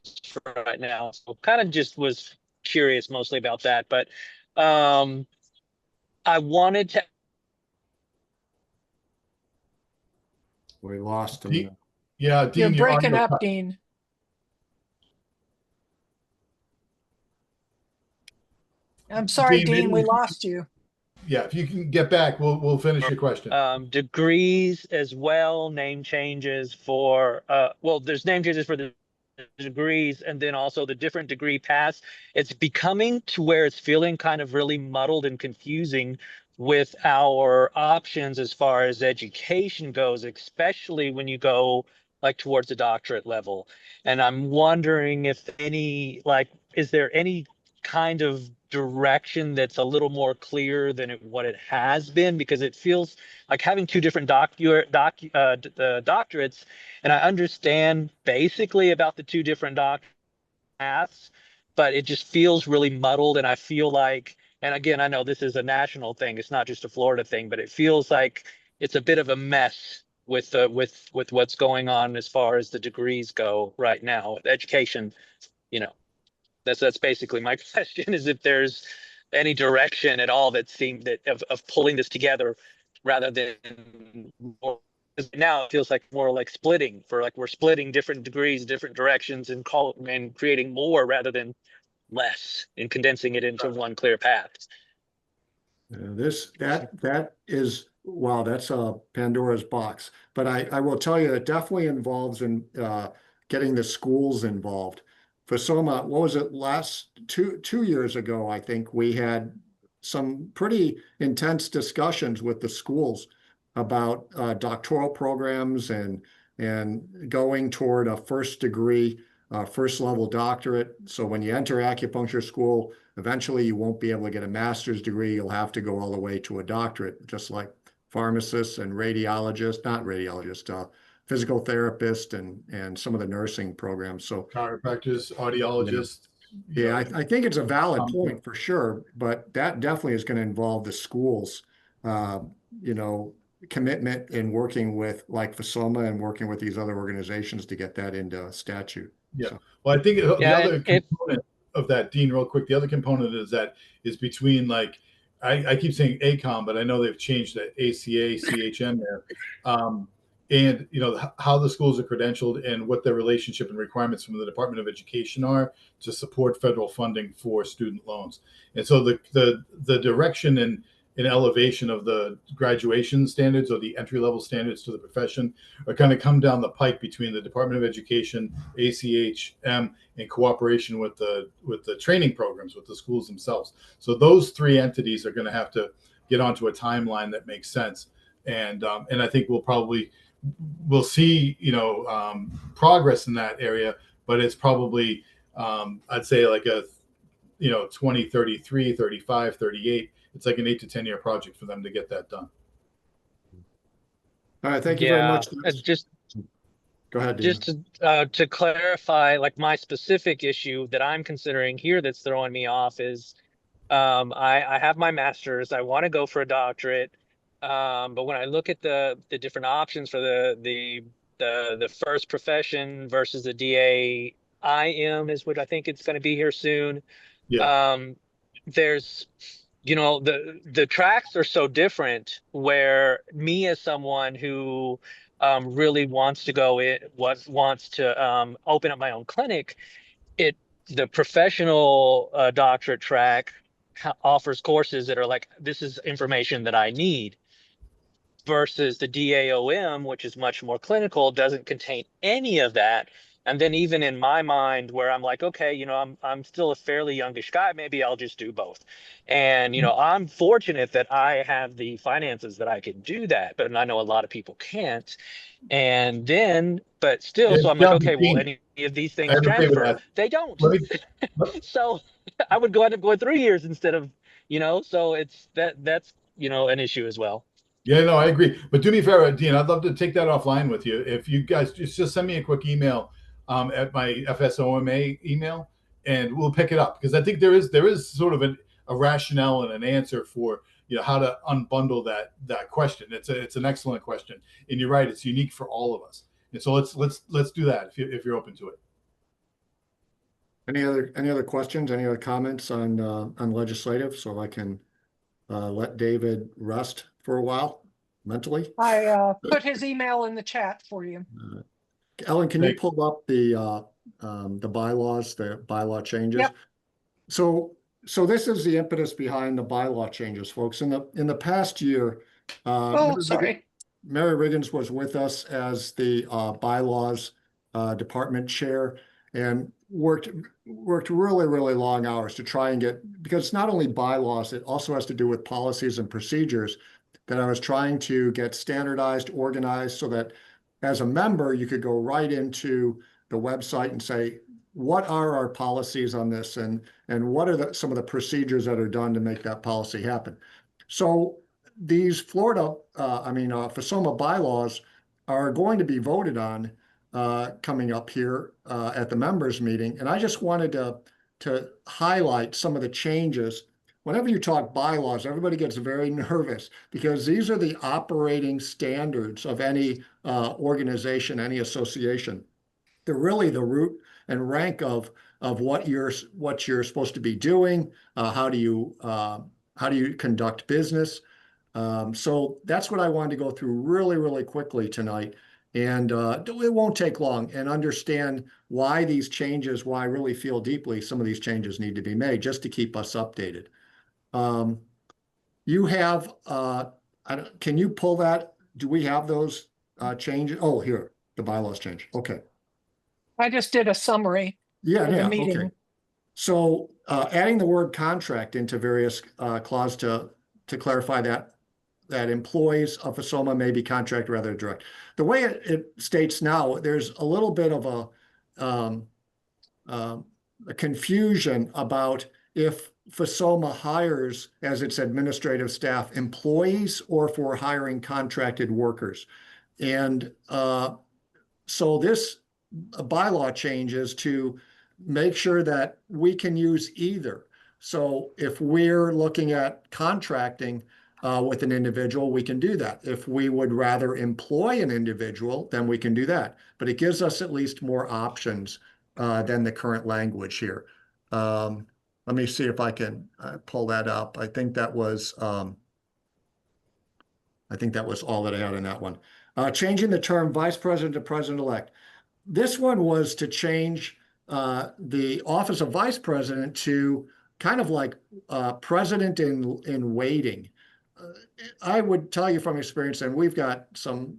right now. So kind of just was curious mostly about that. But I wanted to. We lost him. Yeah, Dean, you're breaking up, Dean. I'm sorry, Dean, we lost you. Yeah, if you can get back, we'll finish your question. Degrees as well, name changes for there's name changes for the degrees, and then also the different degree paths. It's becoming to where it's feeling kind of really muddled and confusing with our options as far as education goes, especially when you go like towards the doctorate level. And I'm wondering if is there any kind of direction that's a little more clear than what it has been, because it feels like having two different doctorates, and I understand basically about the two different doctorate paths, but it just feels really muddled. And I feel like, and again, I know this is a national thing, it's not just a Florida thing, but it feels like it's a bit of a mess with what's going on as far as the degrees go right now. Education, you know, that's basically my question, is if there's any direction at all that seemed that of pulling this together rather than more, 'cause now it feels like more like splitting, for like we're splitting different degrees, different directions, and creating more rather than less, and condensing it into one clear path. That is, wow, that's a Pandora's box. But I will tell you, it definitely involves in getting the schools involved. FSOMA, what was it, last 2 years ago, I think we had some pretty intense discussions with the schools about doctoral programs and going toward a first degree, first level doctorate. So when you enter acupuncture school, eventually you won't be able to get a master's degree. You'll have to go all the way to a doctorate, just like pharmacists and radiologists, not radiologists, physical therapists and some of the nursing programs. So Chiropractors, audiologists. yeah, I think it's a valid point for sure, but that definitely is going to involve the schools, you know, commitment in working with like FSOMA and working with these other organizations to get that into statute. Yeah. So, Well, I think the Yeah, other component of that, Dean, real quick, the other component is between like, I keep saying ACOM, but I know they've changed the ACA, CHM there. And you know how the schools are credentialed and what their relationship and requirements from the Department of Education are to support federal funding for student loans. And so the direction and elevation of the graduation standards or the entry level standards to the profession are kind of come down the pike between the Department of Education, ACHM, in cooperation with the training programs with the schools themselves. So those three entities are going to have to get onto a timeline that makes sense. And I think we'll see, you know, progress in that area, but it's probably, I'd say like a, you know, 2033, 35, 38. It's like an 8 to 10 year project for them to get that done. all right, thank you very much. Just Go ahead, just to clarify, like my specific issue that I'm considering here that's throwing me off is, I have my master's. I want to go for a doctorate. But when I look at the different options for the first profession versus the DAIM is what I think it's going to be here soon. Yeah. There's, you know, the tracks are so different, where me as someone who really wants to go in, wants to open up my own clinic, the professional doctorate track offers courses that are like, this is information that I need, versus the DAOM, which is much more clinical, doesn't contain any of that. And then even in my mind, where I'm like, okay, you know, I'm still a fairly youngish guy, maybe I'll just do both. And you know, I'm fortunate that I have the finances that I can do that, but I know a lot of people can't. And then, but still, so I'm like, okay, well, any of these things transfer? They don't. So I would end up going 3 years instead of, you know, so that's, you know, an issue as well. Yeah, no, I agree. But do me a favor, Dean, I'd love to take that offline with you. If you guys just send me a quick email at my FSOMA email, and we'll pick it up, because I think there is sort of a rationale and an answer for, you know, how to unbundle that question. It's an excellent question, and you're right, it's unique for all of us. And so let's do that if you're open to it. Any other questions? Any other comments on legislative, so I can let David rest for a while mentally? I put his email in the chat for you. Ellen, can you pull up the bylaws, the bylaw changes? Yep. So this is the impetus behind the bylaw changes, folks. In the past year, Sorry. Mary Riggins was with us as the bylaws department chair, and worked really, really long hours to try and get, because it's not only bylaws, it also has to do with policies and procedures that I was trying to get standardized, organized, so that as a member, you could go right into the website and say, what are our policies on this, and what are some of the procedures that are done to make that policy happen? So these FSOMA bylaws are going to be voted on coming up here at the members meeting, and I just wanted to highlight some of the changes whenever you talk bylaws, everybody gets very nervous because these are the operating standards of any organization, any association. They're really the root and rank of what you're supposed to be doing. How do you conduct business? So that's what I wanted to go through really, really quickly tonight. And it won't take long, and understand why these changes, why I really feel deeply some of these changes need to be made just to keep us updated. You have, can you pull that? Do we have those changes? Oh, here, the bylaws change. Okay. I just did a summary Yeah, for the yeah, meeting. okay. So adding the word contract into various clause to clarify that employees of FSOMA may be contract rather than direct. The way it states now, there's a little bit of a confusion about if FSOMA hires as its administrative staff employees or for hiring contracted workers. And so this bylaw changes to make sure that we can use either. So if we're looking at contracting with an individual, we can do that. If we would rather employ an individual, then we can do that. But it gives us at least more options than the current language here. Let me see if I can pull that up. I think that was all that I had in that one. Changing the term vice president to president-elect. This one was to change the office of vice president to kind of like president in waiting. I would tell you from experience, and we've got some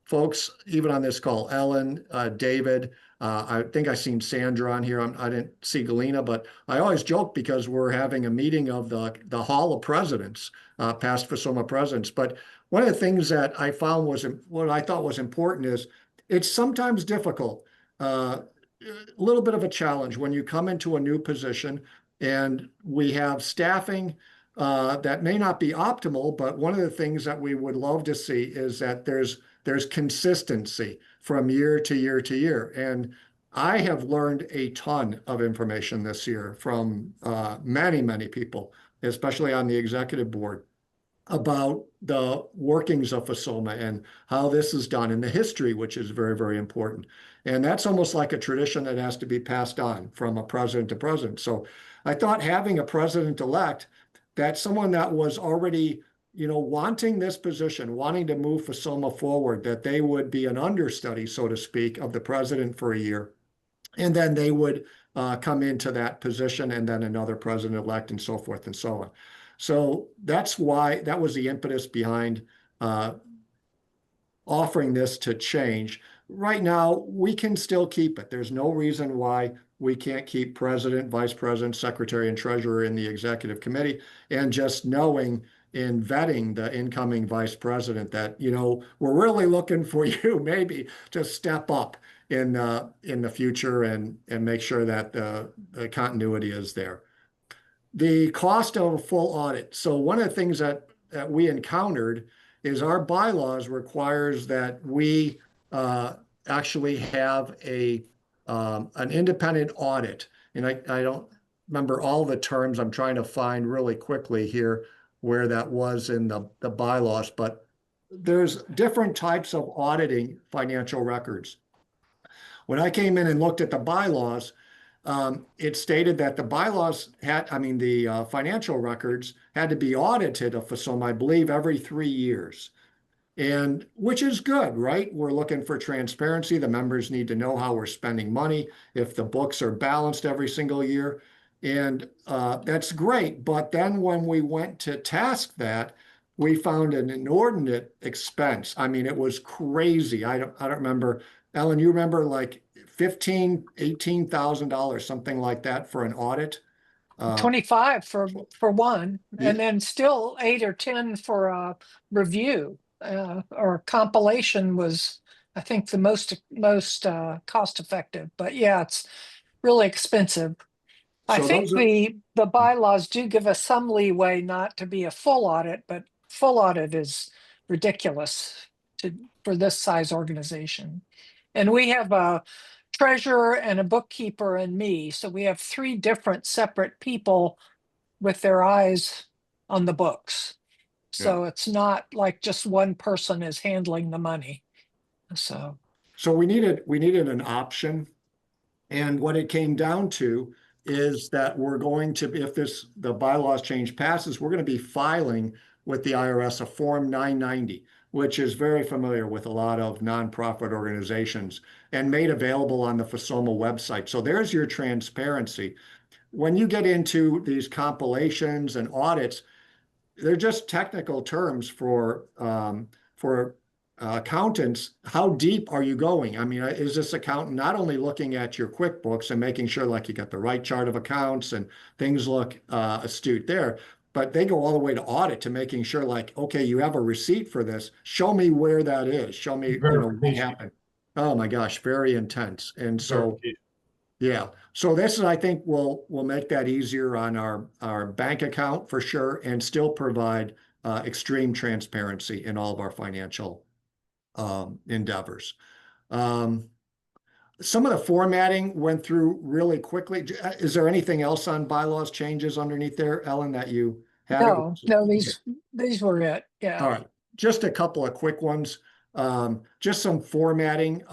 folks even on this call, Ellen, David, I think I seen Sandra on here. I didn't see Galena, but I always joke because we're having a meeting of the Hall of Presidents, past FSOMA presidents. But one of the things that I found was what I thought was important is it's sometimes difficult, a little bit of a challenge when you come into a new position and we have staffing that may not be optimal, but one of the things that we would love to see is that there's consistency from year to year to year. And I have learned a ton of information this year from many, many people, especially on the executive board, about the workings of FSOMA and how this is done in the history, which is very, very important. And that's almost like a tradition that has to be passed on from a president to president. So I thought having a president-elect, that's someone that was already, wanting this position, wanting to move FSOMA forward, that they would be an understudy, so to speak, of the president for a year. And then they would come into that position, and then another president-elect, and so forth and so on. So that's why that was the impetus behind offering this to change. Right now, we can still keep it. There's no reason why we can't keep president, vice president, secretary, and treasurer in the executive committee. And just knowing in vetting the incoming vice president that, we're really looking for you maybe to step up in the future and make sure that the continuity is there. The cost of a full audit. So one of the things that we encountered is our bylaws requires that we actually have an independent audit. And I don't remember all the terms. I'm trying to find really quickly here where that was in the bylaws, but there's different types of auditing financial records. When I came in and looked at the bylaws, it stated that the bylaws the financial records had to be audited of FSOMA, I believe, every 3 years. And which is good, right? We're looking for transparency. The members need to know how we're spending money, if the books are balanced every single year. And that's great. But then when we went to task that, we found an inordinate expense. I mean, it was crazy. I don't remember. Ellen, you remember like $18,000, something like that for an audit? 25 for one, Yeah. and then still 8 or 10 for a review or compilation was, I think, the most cost effective. But yeah, it's really expensive. I So think those are, the bylaws do give us some leeway not to be a full audit, but full audit is ridiculous for this size organization. And we have a treasurer and a bookkeeper and me, so we have 3 different separate people with their eyes on the books. Yeah. So it's not like just one person is handling the money. So, So we needed an option. And what it came down to is that we're going to, if the bylaws change passes, we're going to be filing with the IRS a Form 990, which is very familiar with a lot of nonprofit organizations and made available on the FSOMA website. So there's your transparency. When you get into these compilations and audits, they're just technical terms for accountants. How deep are you going? I mean, is this accountant not only looking at your QuickBooks and making sure like you got the right chart of accounts and things look astute there, but they go all the way to audit to making sure like, okay, you have a receipt for this. Show me where that is. Show me, what happened. Oh my gosh, very intense. And so, yeah. So this is, I think, will make that easier on our bank account for sure, and still provide extreme transparency in all of our financial endeavors. Some of the formatting went through really quickly. Is there anything else on bylaws changes underneath there, Ellen, that you had? no, these were it. Yeah. All right. Just a couple of quick ones. Just some formatting.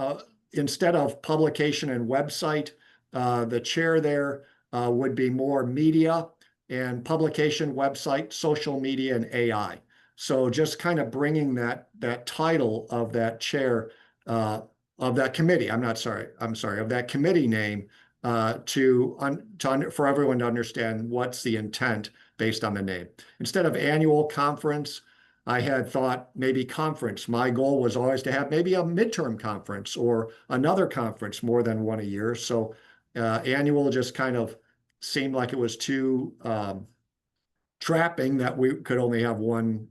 Instead of publication and website, the chair there would be more media, and publication, website, social media, and AI. So just kind of bringing that title of that chair of that committee. I'm sorry, of that committee name for everyone to understand what's the intent based on the name. Instead of annual conference, I had thought maybe conference. My goal was always to have maybe a midterm conference or another conference more than one a year. So annual just kind of seemed like it was too trapping that we could only have one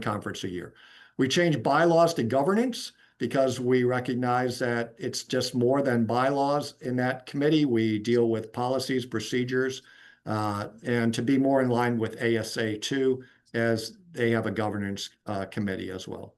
conference a year. We changed bylaws to governance because we recognize that it's just more than bylaws in that committee. We deal with policies, procedures, and to be more in line with ASA too, as they have a governance committee as well.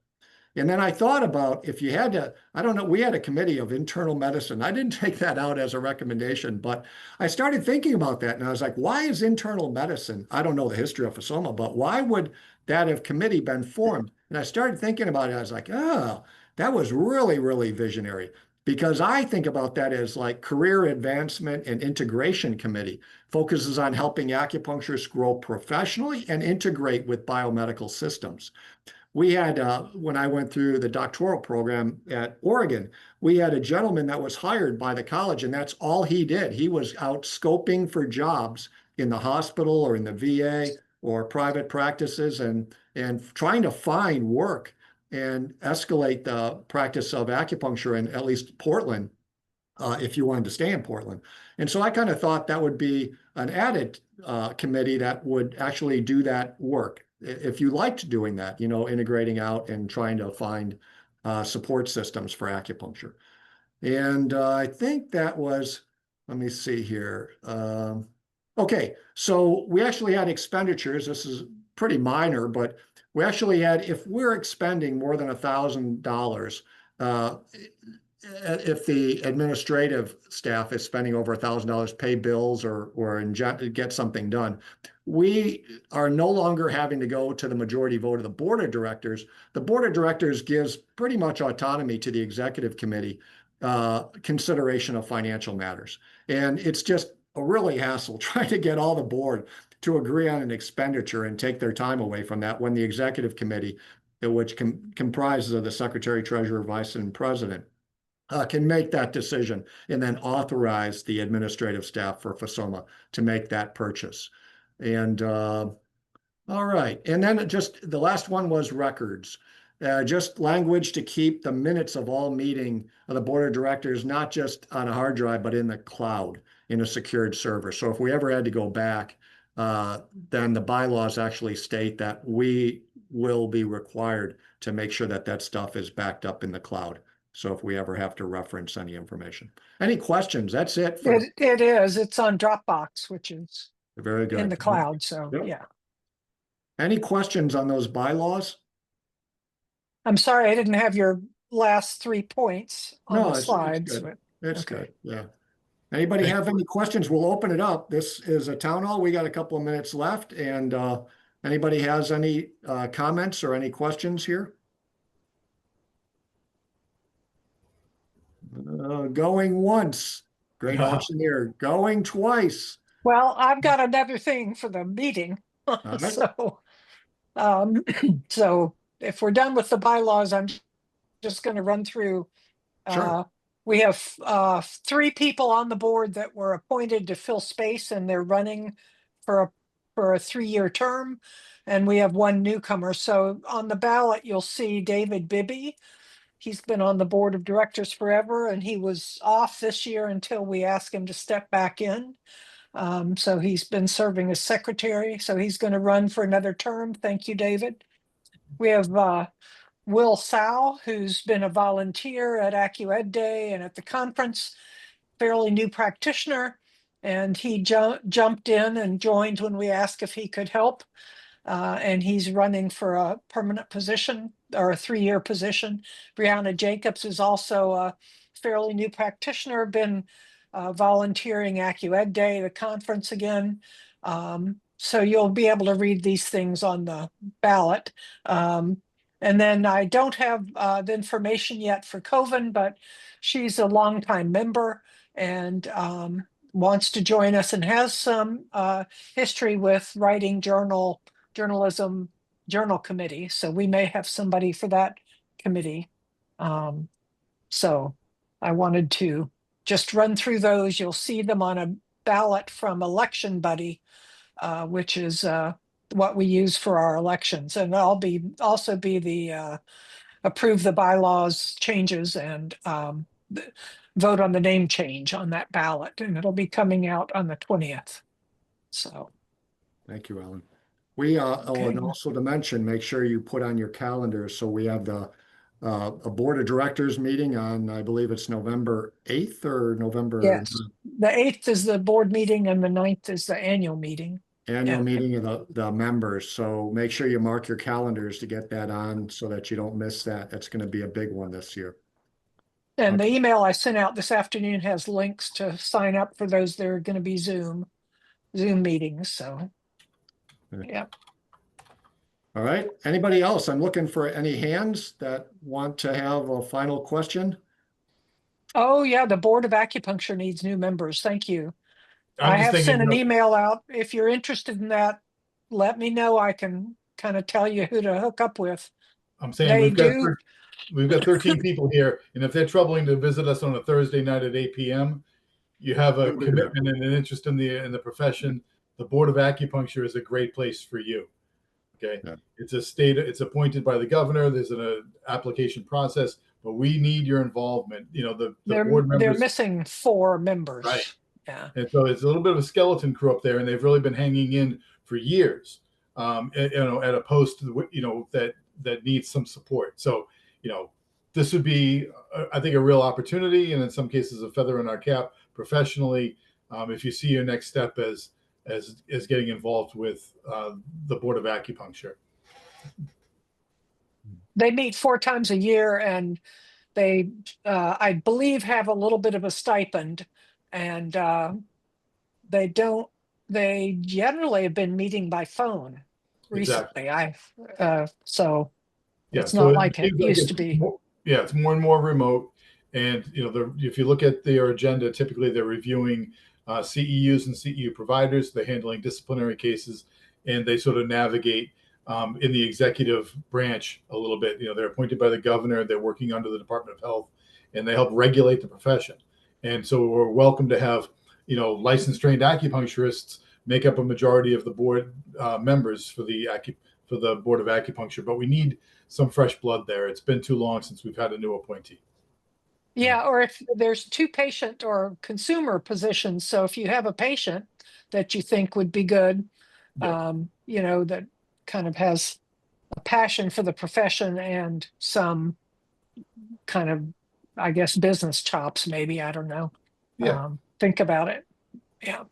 And then I thought about if you had to, I don't know, we had a committee of internal medicine. I didn't take that out as a recommendation, but I started thinking about that. And I was like, why is internal medicine? I don't know the history of FSOMA, but why would that have committee been formed? And I started thinking about it. I was like, oh, that was really, really visionary. Because I think about that as like career advancement and integration committee, focuses on helping acupuncturists grow professionally and integrate with biomedical systems. We had, when I went through the doctoral program at Oregon, we had a gentleman that was hired by the college, and that's all he did. He was out scoping for jobs in the hospital or in the VA or private practices and trying to find work and escalate the practice of acupuncture in at least Portland, if you wanted to stay in Portland. And so I kind of thought that would be an added committee that would actually do that work. If you liked doing that, integrating out and trying to find support systems for acupuncture. And I think that was, let me see here. Okay, so we actually had expenditures. This is pretty minor, but we actually had, if we're expending more than $1,000, if the administrative staff is spending over $1,000, pay bills or get something done, we are no longer having to go to the majority vote of the board of directors. The board of directors gives pretty much autonomy to the executive committee, consideration of financial matters. And it's just a really hassle trying to get all the board to agree on an expenditure and take their time away from that when the executive committee, which comprises of the secretary, treasurer, vice, and president, can make that decision and then authorize the administrative staff for FSOMA to make that purchase. And all right. And then just the last one was records. Just language to keep the minutes of all meeting of the board of directors, not just on a hard drive, but in the cloud in a secured server. So if we ever had to go back, then the bylaws actually state that we will be required to make sure that that stuff is backed up in the cloud. So if we ever have to reference any information. Any questions? That's it. It is. It's on Dropbox, which is very good in the cloud. So yep. Yeah. Any questions on those bylaws? I'm sorry, I didn't have your last 3 points on the slides. It's good. It's good. Yeah. Anybody Thank have any questions? We'll open it up. This is a town hall. We got a couple of minutes left, and anybody has any comments or any questions here? Going once, great auctioneer. Going twice. Well, I've got another thing for the meeting. right. So, so if we're done with the bylaws, I'm just going to run through. Sure. We have 3 people on the board that were appointed to fill space, and they're running for a 3-year term. And we have 1 newcomer. So on the ballot, you'll see David Bibby. He's been on the board of directors forever, and he was off this year until we asked him to step back in. So he's been serving as secretary. So he's going to run for another term. Thank you, David. We have Will Sow, who's been a volunteer at AccuEd Day and at the conference, fairly new practitioner, and he jumped in and joined when we asked if he could help. And he's running for a permanent position or a 3-year position. Brianna Jacobs is also a fairly new practitioner, been volunteering AccuEd Day, the conference again. So you'll be able to read these things on the ballot. And then I don't have the information yet for Coven, but she's a longtime member and wants to join us and has some history with writing journalism journal committee. So we may have somebody for that committee. So I wanted to just run through those. You'll see them on a ballot from Election Buddy, which is what we use for our elections. And I'll also be the approve the bylaws changes and vote on the name change on that ballot. And it'll be coming out on the 20th. So. Thank you, Ellen. We and also to mention, make sure you put on your calendar. So we have the a board of directors meeting on, I believe it's November 8th or November. Yes, the 8th is the board meeting and the 9th is the annual meeting. Annual meeting of the members. So make sure you mark your calendars to get that on so that you don't miss that. That's going to be a big one this year. And the email I sent out this afternoon has links to sign up for those that are going to be Zoom meetings. So, yeah. All right. Anybody else? I'm looking for any hands that want to have a final question. Oh, yeah. The Board of Acupuncture needs new members. Thank you. I'm I just have thinking, sent an email out. If you're interested in that, let me know. I can kind of tell you who to hook up with. I'm saying They we've got 13 people here, and if they're troubling to visit us on a Thursday night at 8 p.m., you have a commitment and an interest in the profession. The Board of Acupuncture is a great place for you. Okay, yeah. It's appointed by the governor. There's an application process, but we need your involvement. You know, the board members. They're missing 4 members. Right. Yeah. And so it's a little bit of a skeleton crew up there, and they've really been hanging in for years. At a post, that needs some support. So, this would be, I think, a real opportunity, and in some cases, a feather in our cap professionally. If you see your next step as getting involved with the Board of Acupuncture. They meet 4 times a year, and they, I believe, have a little bit of a stipend, and they generally have been meeting by phone recently. Exactly. So yeah, it's not like it used to be. It's more and more remote. And, if you look at their agenda, typically they're reviewing CEUs and CEU providers, they're handling disciplinary cases, and they sort of navigate in the executive branch a little bit. They're appointed by the governor, they're working under the Department of Health, and they help regulate the profession. And so we're welcome to have, licensed trained acupuncturists make up a majority of the board members for the Board of Acupuncture, but we need some fresh blood there. It's been too long since we've had a new appointee. Yeah, or if there's 2 patient or consumer positions. So if you have a patient that you think would be good, that kind of has a passion for the profession and some kind of, I guess, business chops, maybe, I don't know. Yeah. Think about it. Yeah.